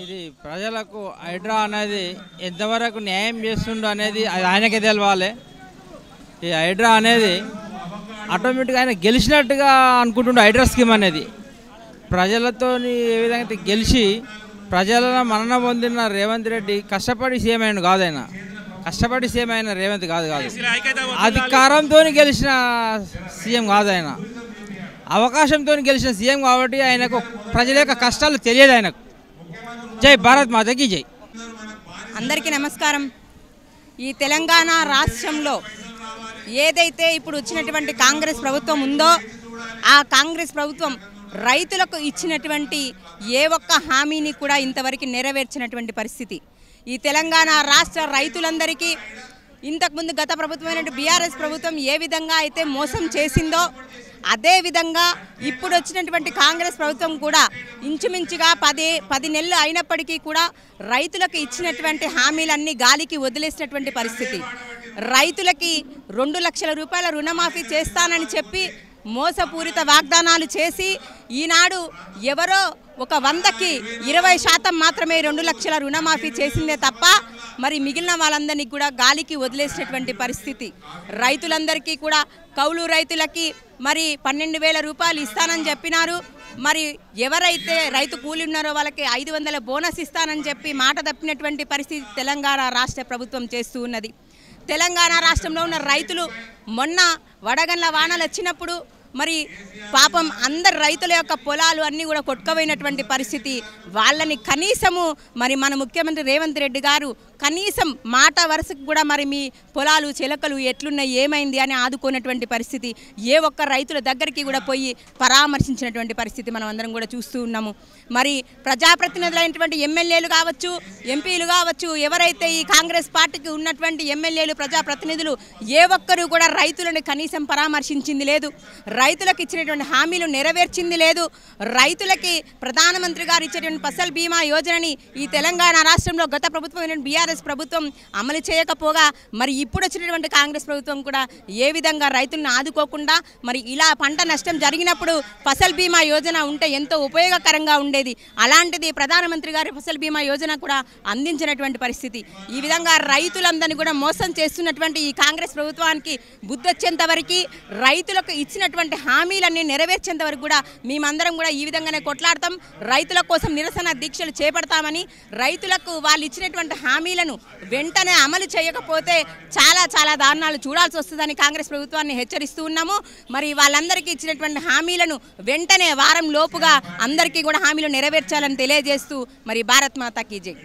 ఇది ప్రజలకు హైడ్రా అనేది ఎంతవరకు న్యాయం చేస్తుండో అనేది అది ఆయనకే తెలవాలి. ఈ హైడ్రా అనేది ఆటోమేటిక్గా ఆయన గెలిచినట్టుగా అనుకుంటుండే హైడ్రా స్కీమ్ అనేది ప్రజలతో ఏ విధంగా అయితే గెలిచి ప్రజల మన్నన పొందిన రేవంత్ రెడ్డి కష్టపడి సీఎం అయిన కాదు. ఆయన కష్టపడి సీఎం అయిన రేవంత్ కాదు అధికారంతో గెలిచిన సీఎం కాదు. ఆయన అవకాశంతో గెలిచిన సీఎం కాబట్టి ఆయనకు ప్రజల యొక్క కష్టాలు తెలియదు ఆయనకు. జై భారత్ మాతకి జై. అందరికీ నమస్కారం. ఈ తెలంగాణ రాష్ట్రంలో ఏదైతే ఇప్పుడు వచ్చినటువంటి కాంగ్రెస్ ప్రభుత్వం ఉందో ఆ కాంగ్రెస్ ప్రభుత్వం రైతులకు ఇచ్చినటువంటి ఏ ఒక్క హామీని కూడా ఇంతవరకు నెరవేర్చినటువంటి పరిస్థితి. ఈ తెలంగాణ రాష్ట్ర రైతులందరికీ ఇంతకుముందు గత ప్రభుత్వమైన బీఆర్ఎస్ ప్రభుత్వం ఏ విధంగా అయితే మోసం చేసిందో అదేవిధంగా ఇప్పుడు వచ్చినటువంటి కాంగ్రెస్ ప్రభుత్వం కూడా ఇంచుమించుగా 10 నెలలు అయినప్పటికీ కూడా రైతులకు ఇచ్చినటువంటి హామీలన్నీ గాలికి వదిలేసినటువంటి పరిస్థితి. రైతులకి 2 లక్షల రూపాయల రుణమాఫీ చేస్తానని చెప్పి మోసపూరిత వాగ్దానాలు చేసి ఈనాడు ఎవరో ఒక 100కి 20% మాత్రమే 2 లక్షల రుణమాఫీ చేసిందే తప్ప మరి మిగిలిన వాళ్ళందరినీ కూడా గాలికి వదిలేసినటువంటి పరిస్థితి. రైతులందరికీ కూడా కౌలు రైతులకి మరి 12,000 రూపాయలు ఇస్తానని చెప్పినారు. మరి ఎవరైతే రైతు కూలి ఉన్నారో వాళ్ళకి 500 బోనస్ ఇస్తానని చెప్పి మాట తప్పినటువంటి పరిస్థితి తెలంగాణ రాష్ట్ర ప్రభుత్వం చేస్తూ ఉన్నది. తెలంగాణ రాష్ట్రంలో ఉన్న రైతులు మొన్న వడగండ్ల వానలు వచ్చినప్పుడు మరి పాపం అందరు రైతుల యొక్క పొలాలు అన్నీ కూడా కొట్టుకుపోయినటువంటి పరిస్థితి. వాళ్ళని కనీసము మరి మన ముఖ్యమంత్రి రేవంత్ రెడ్డి గారు కనీసం మాట వరుసకు కూడా మరి మీ పొలాలు చిలకలు ఎట్లున్నాయి ఏమైంది అని ఆదుకున్నటువంటి పరిస్థితి. ఏ ఒక్క రైతుల దగ్గరికి కూడా పోయి పరామర్శించినటువంటి పరిస్థితి మనం అందరం కూడా చూస్తూ ఉన్నాము. మరి ప్రజాప్రతినిధులైనటువంటి ఎమ్మెల్యేలు కావచ్చు, ఎంపీలు కావచ్చు, ఎవరైతే ఈ కాంగ్రెస్ పార్టీకి ఉన్నటువంటి ఎమ్మెల్యేలు ప్రజాప్రతినిధులు ఏ ఒక్కరూ కూడా రైతులను కనీసం పరామర్శించింది లేదు. రైతులకు ఇచ్చినటువంటి హామీలు నెరవేర్చింది లేదు. రైతులకి ప్రధానమంత్రి గారు ఇచ్చేటువంటి ఫసల్ బీమా యోజనని ఈ తెలంగాణ రాష్ట్రంలో గత ప్రభుత్వం బీఆర్ఎస్ ప్రభుత్వం అమలు చేయకపోగా మరి ఇప్పుడు వచ్చినటువంటి కాంగ్రెస్ ప్రభుత్వం కూడా ఏ విధంగా రైతులను ఆదుకోకుండా మరి ఇలా పంట నష్టం జరిగినప్పుడు ఫసల్ బీమా యోజన ఉంటే ఎంతో ఉపయోగకరంగా ఉండేది. అలాంటిది ప్రధానమంత్రి గారి ఫసల్ బీమా యోజన కూడా అందించినటువంటి పరిస్థితి. ఈ విధంగా రైతులందరినీ కూడా మోసం చేస్తున్నటువంటి ఈ కాంగ్రెస్ ప్రభుత్వానికి బుద్ధి వచ్చేంత వరకు రైతులకు ఇచ్చినటువంటి హామీలన్నీ నెరవేర్చేంత వరకు కూడా మేమందరం కూడా ఈ విధంగానే కొట్లాడతాం. రైతుల కోసం నిరసన దీక్షలు చేపడతామని, రైతులకు వాళ్ళు ఇచ్చినటువంటి హామీలను వెంటనే అమలు చేయకపోతే చాలా దారుణాలు చూడాల్సి వస్తుందని కాంగ్రెస్ ప్రభుత్వాన్ని హెచ్చరిస్తూ ఉన్నాము. మరి వాళ్ళందరికీ ఇచ్చినటువంటి హామీలను వెంటనే వారం లోపుగా అందరికీ కూడా హామీలు నెరవేర్చాలని తెలియజేస్తూ మరి భారత్ మాతాకి జై.